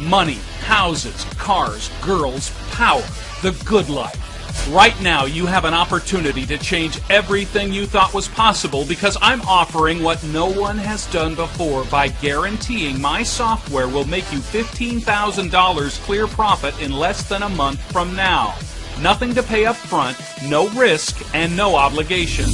Money, houses, cars, girls, power. The good life. Right now, you have an opportunity to change everything you thought was possible because I'm offering what no one has done before by guaranteeing my software will make you $15,000 clear profit in less than a month from now. Nothing to pay up front, no risk, and no obligation.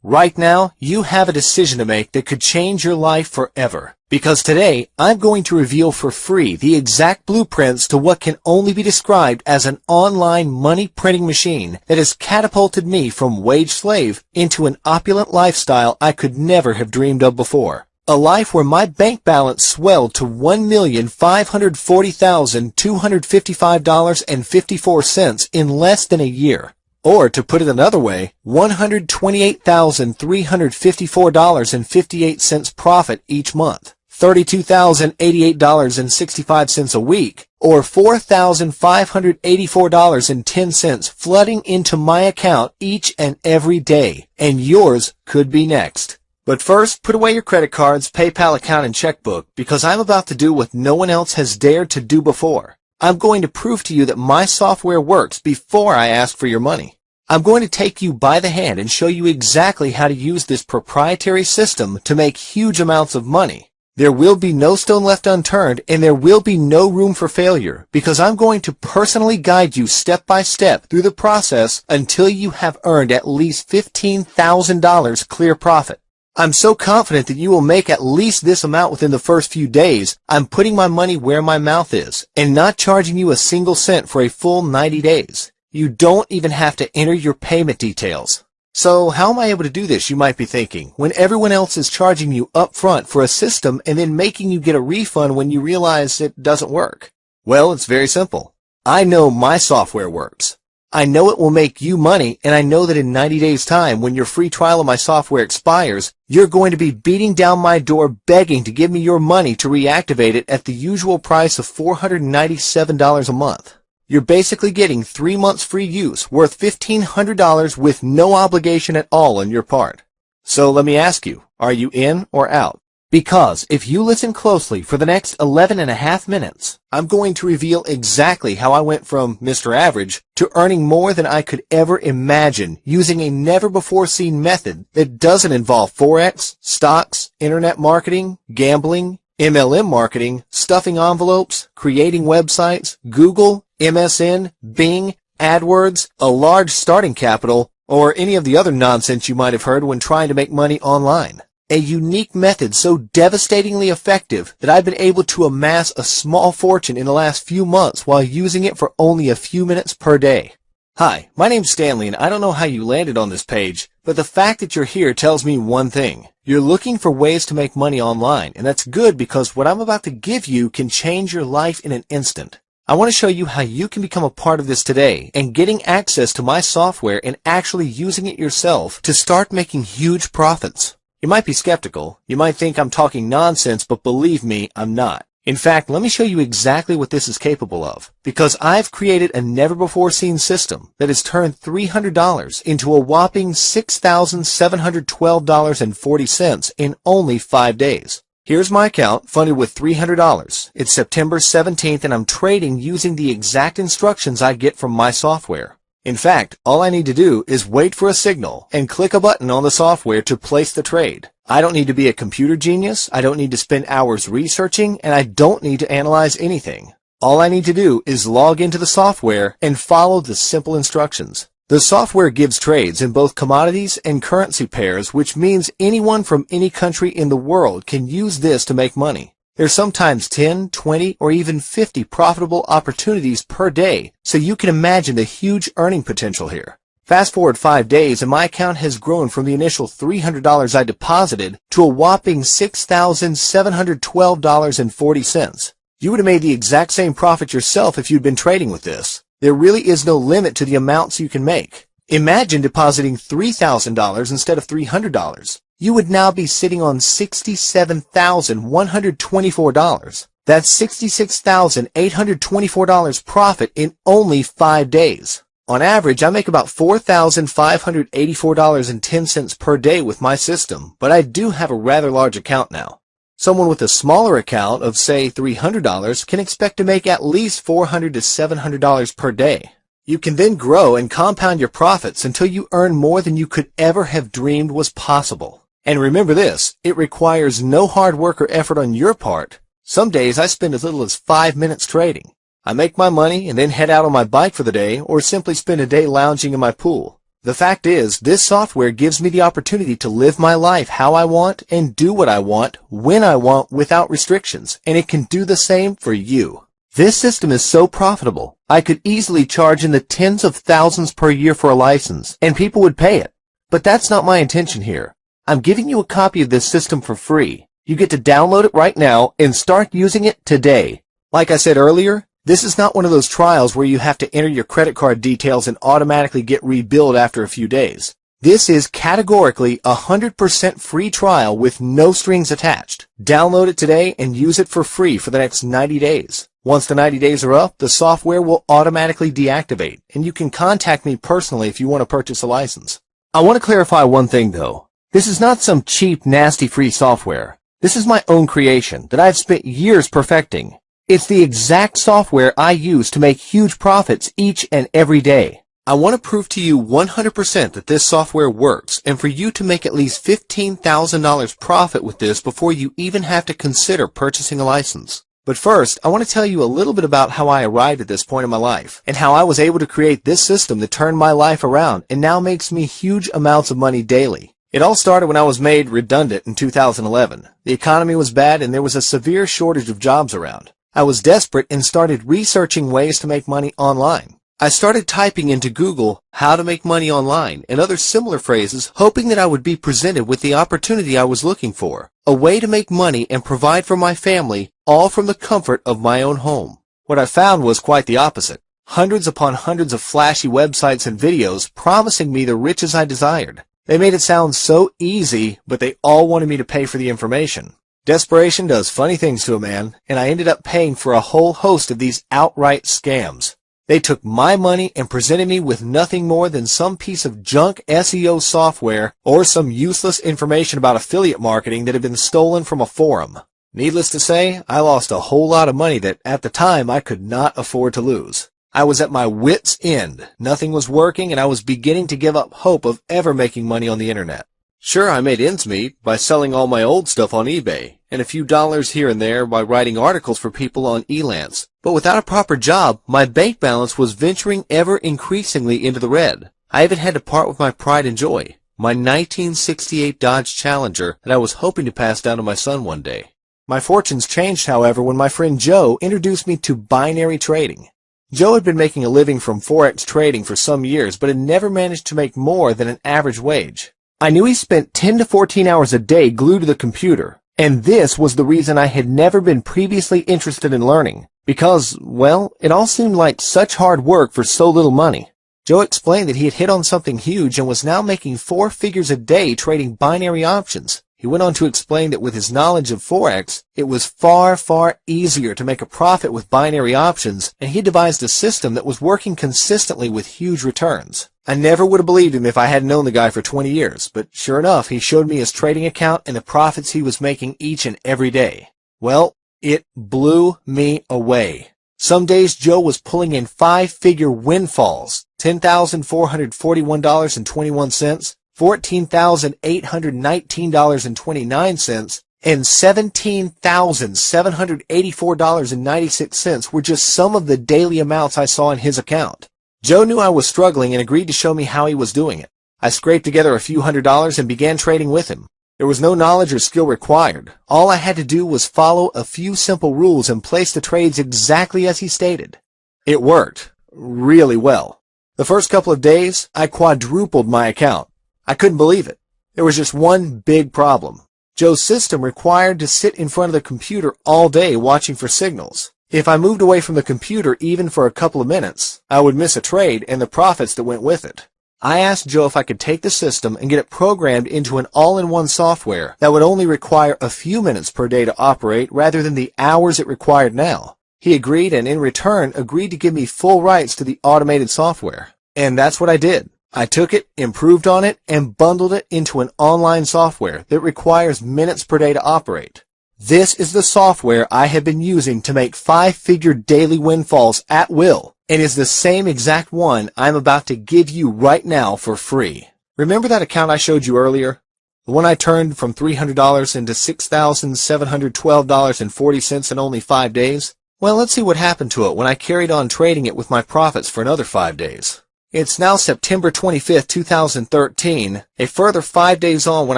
Right now, you have a decision to make that could change your life forever. Because today, I'm going to reveal for free the exact blueprints to what can only be described as an online money printing machine that has catapulted me from wage slave into an opulent lifestyle I could never have dreamed of before. A life where my bank balance swelled to $1,540,255.54 in less than a year. Or, to put it another way, $128,354.58 profit each month, $32,088.65 a week, or $4,584.10 flooding into my account each and every day, and yours could be next. But first, put away your credit cards, PayPal account, and checkbook, because I'm about to do what no one else has dared to do before. I'm going to prove to you that my software works before I ask for your money. I'm going to take you by the hand and show you exactly how to use this proprietary system to make huge amounts of money. There will be no stone left unturned, and there will be no room for failure, because I'm going to personally guide you step by step through the process until you have earned at least $15,000 clear profit. I'm so confident that you will make at least this amount within the first few days. I'm putting my money where my mouth is and not charging you a single cent for a full 90 days. You don't even have to enter your payment details. So how am I able to do this, you might be thinking, when everyone else is charging you up front for a system and then making you get a refund when you realize it doesn't work? Well, it's very simple. I know my software works. I know it will make you money, and I know that in 90 days' time, when your free trial of my software expires, you're going to be beating down my door begging to give me your money to reactivate it at the usual price of $497 a month. You're basically getting 3 months free use worth $1,500 with no obligation at all on your part. So let me ask you, are you in or out? Because if you listen closely for the next 11 and a half minutes, I'm going to reveal exactly how I went from Mr. Average to earning more than I could ever imagine using a never-before-seen method that doesn't involve Forex, stocks, internet marketing, gambling, MLM marketing, stuffing envelopes, creating websites, Google, MSN, Bing, AdWords, a large starting capital, or any of the other nonsense you might have heard when trying to make money online. A unique method so devastatingly effective that I've been able to amass a small fortune in the last few months while using it for only a few minutes per day. Hi, my name's Stanley, and I don't know how you landed on this page, but the fact that you're here tells me one thing. You're looking for ways to make money online, and that's good because what I'm about to give you can change your life in an instant. I want to show you how you can become a part of this today and getting access to my software and actually using it yourself to start making huge profits. You might be skeptical. You might think I'm talking nonsense, but believe me, I'm not. In fact, let me show you exactly what this is capable of, because I've created a never-before-seen system that has turned $300 into a whopping $6,712.40 in only 5 days. Here's my account, funded with $300. It's September 17th, and I'm trading using the exact instructions I get from my software. In fact, all I need to do is wait for a signal and click a button on the software to place the trade. I don't need to be a computer genius, I don't need to spend hours researching, and I don't need to analyze anything. All I need to do is log into the software and follow the simple instructions. The software gives trades in both commodities and currency pairs, which means anyone from any country in the world can use this to make money. There's sometimes 10, 20, or even 50 profitable opportunities per day, so you can imagine the huge earning potential here. Fast forward 5 days, and my account has grown from the initial $300 I deposited to a whopping $6,712.40. You would have made the exact same profit yourself if you'd been trading with this. There really is no limit to the amounts you can make. Imagine depositing $3,000 instead of $300. You would now be sitting on $67,124. That's $66,824 profit in only 5 days. On average, I make about $4,584.10 per day with my system, but I do have a rather large account now. Someone with a smaller account of, say, $300 can expect to make at least $400 to $700 per day. You can then grow and compound your profits until you earn more than you could ever have dreamed was possible. And remember this, it requires no hard work or effort on your part. Some days I spend as little as 5 minutes trading. I make my money and then head out on my bike for the day or simply spend a day lounging in my pool. The fact is, this software gives me the opportunity to live my life how I want and do what I want, when I want, without restrictions, and it can do the same for you. This system is so profitable, I could easily charge in the tens of thousands per year for a license, and people would pay it. But that's not my intention here. I'm giving you a copy of this system for free. You get to download it right now and start using it today. Like I said earlier, this is not one of those trials where you have to enter your credit card details and automatically get rebilled after a few days. This is categorically a 100% free trial with no strings attached. Download it today and use it for free for the next 90 days. Once the 90 days are up, the software will automatically deactivate, and you can contact me personally if you want to purchase a license. I want to clarify one thing though. This is not some cheap, nasty free software. This is my own creation that I've spent years perfecting. It's the exact software I use to make huge profits each and every day. I want to prove to you 100% that this software works and for you to make at least $15,000 profit with this before you even have to consider purchasing a license. But first, I want to tell you a little bit about how I arrived at this point in my life and how I was able to create this system that turned my life around and now makes me huge amounts of money daily. It all started when I was made redundant in 2011. The economy was bad and there was a severe shortage of jobs around. I was desperate and started researching ways to make money online. I started typing into Google how to make money online and other similar phrases, hoping that I would be presented with the opportunity I was looking for, a way to make money and provide for my family, all from the comfort of my own home. What I found was quite the opposite. Hundreds upon hundreds of flashy websites and videos promising me the riches I desired. They made it sound so easy, but they all wanted me to pay for the information. Desperation does funny things to a man, and I ended up paying for a whole host of these outright scams. They took my money and presented me with nothing more than some piece of junk SEO software or some useless information about affiliate marketing that had been stolen from a forum. Needless to say, I lost a whole lot of money that at the time I could not afford to lose. I was at my wit's end. Nothing was working and I was beginning to give up hope of ever making money on the internet. Sure, I made ends meet by selling all my old stuff on eBay and a few dollars here and there by writing articles for people on Elance. But without a proper job, my bank balance was venturing ever increasingly into the red. I even had to part with my pride and joy, my 1968 Dodge Challenger that I was hoping to pass down to my son one day. My fortunes changed, however, when my friend Joe introduced me to binary trading. Joe had been making a living from Forex trading for some years, but had never managed to make more than an average wage. I knew he spent 10 to 14 hours a day glued to the computer, and this was the reason I had never been previously interested in learning. Because, well, it all seemed like such hard work for so little money. Joe explained that he had hit on something huge and was now making 4 figures a day trading binary options. He went on to explain that with his knowledge of Forex, it was far, far easier to make a profit with binary options, and he devised a system that was working consistently with huge returns. I never would have believed him if I hadn't known the guy for 20 years, but sure enough, he showed me his trading account and the profits he was making each and every day. Well, it blew me away. Some days Joe was pulling in 5-figure windfalls, $10,441.21, $14,819.29, and $17,784.96 were just some of the daily amounts I saw in his account. Joe knew I was struggling and agreed to show me how he was doing it. I scraped together a few $100s and began trading with him. There was no knowledge or skill required. All I had to do was follow a few simple rules and place the trades exactly as he stated. It worked really well. The first couple of days, I quadrupled my account. I couldn't believe it. There was just one big problem. Joe's system required to sit in front of the computer all day watching for signals. If I moved away from the computer even for a couple of minutes, I would miss a trade and the profits that went with it. I asked Joe if I could take the system and get it programmed into an all-in-one software that would only require a few minutes per day to operate rather than the hours it required now. He agreed and in return agreed to give me full rights to the automated software. And that's what I did. I took it, improved on it, and bundled it into an online software that requires minutes per day to operate. This is the software I have been using to make 5-figure daily windfalls at will, and is the same exact one I'm about to give you right now for free. Remember that account I showed you earlier? The one I turned from $300 into $6,712.40 in only 5 days? Well, let's see what happened to it when I carried on trading it with my profits for another 5 days. It's now September 25th, 2013, a further 5 days on when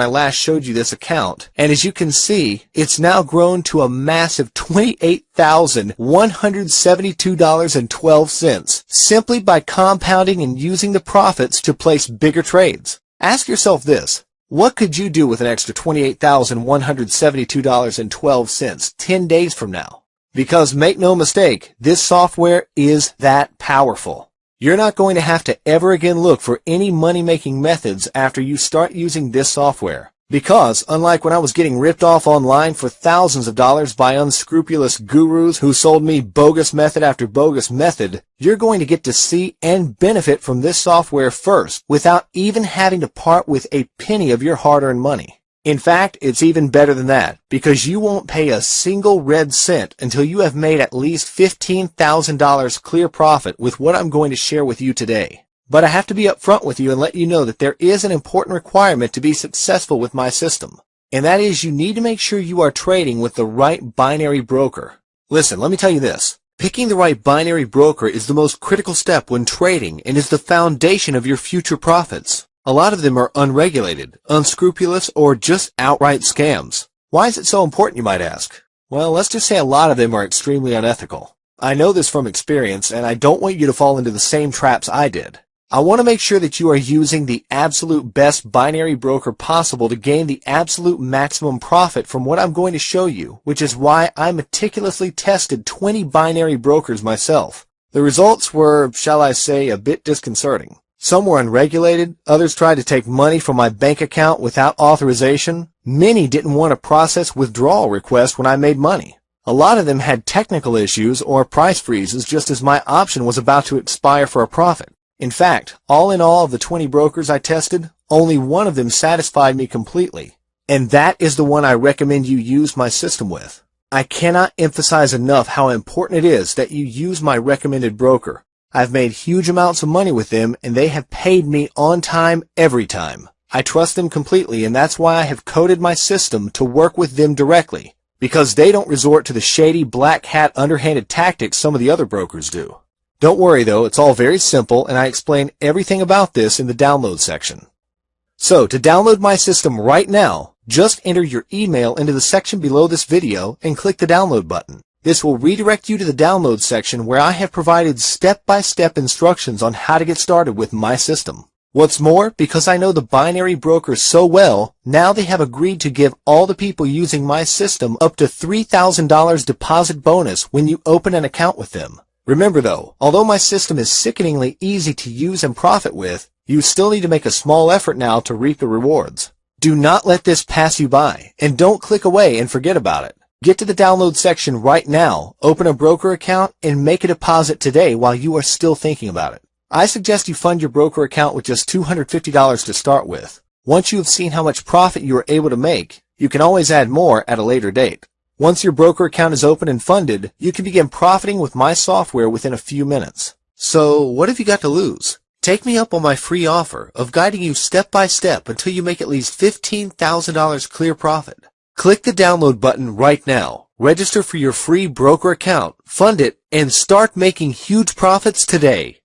I last showed you this account, and as you can see, it's now grown to a massive $28,172.12, simply by compounding and using the profits to place bigger trades. Ask yourself this: what could you do with an extra $28,172.12 10 days from now? Because make no mistake, this software is that powerful. You're not going to have to ever again look for any money-making methods after you start using this software. Because, unlike when I was getting ripped off online for thousands of dollars by unscrupulous gurus who sold me bogus method after bogus method, you're going to get to see and benefit from this software first without even having to part with a penny of your hard-earned money. In fact, it's even better than that, because you won't pay a single red cent until you have made at least $15,000 clear profit with what I'm going to share with you today. But I have to be upfront with you and let you know that there is an important requirement to be successful with my system, and that is you need to make sure you are trading with the right binary broker. Listen, let me tell you this. Picking the right binary broker is the most critical step when trading and is the foundation of your future profits. A lot of them are unregulated, unscrupulous, or just outright scams. Why is it so important, you might ask? Well, let's just say a lot of them are extremely unethical. I know this from experience, and I don't want you to fall into the same traps I did. I want to make sure that you are using the absolute best binary broker possible to gain the absolute maximum profit from what I'm going to show you, which is why I meticulously tested 20 binary brokers myself. The results were, shall I say, a bit disconcerting. Some were unregulated, others tried to take money from my bank account without authorization. Many didn't want to process withdrawal requests when I made money. A lot of them had technical issues or price freezes just as my option was about to expire for a profit. In fact, all in all of the 20 brokers I tested, only one of them satisfied me completely. And that is the one I recommend you use my system with. I cannot emphasize enough how important it is that you use my recommended broker. I've made huge amounts of money with them, and they have paid me on time every time. I trust them completely, and that's why I have coded my system to work with them directly, because they don't resort to the shady black hat underhanded tactics some of the other brokers do. Don't worry though, it's all very simple, and I explain everything about this in the download section. So, to download my system right now, just enter your email into the section below this video and click the download button. This will redirect you to the download section where I have provided step-by-step instructions on how to get started with my system. What's more, because I know the binary brokers so well, now they have agreed to give all the people using my system up to $3,000 deposit bonus when you open an account with them. Remember though, although my system is sickeningly easy to use and profit with, you still need to make a small effort now to reap the rewards. Do not let this pass you by, and don't click away and forget about it. Get to the download section right now, open a broker account, and make a deposit today while you are still thinking about it. I suggest you fund your broker account with just $250 to start with. Once you have seen how much profit you are able to make, you can always add more at a later date. Once your broker account is open and funded, you can begin profiting with my software within a few minutes. So, what have you got to lose? Take me up on my free offer of guiding you step by step until you make at least $15,000 clear profit. Click the download button right now, register for your free broker account, fund it, and start making huge profits today.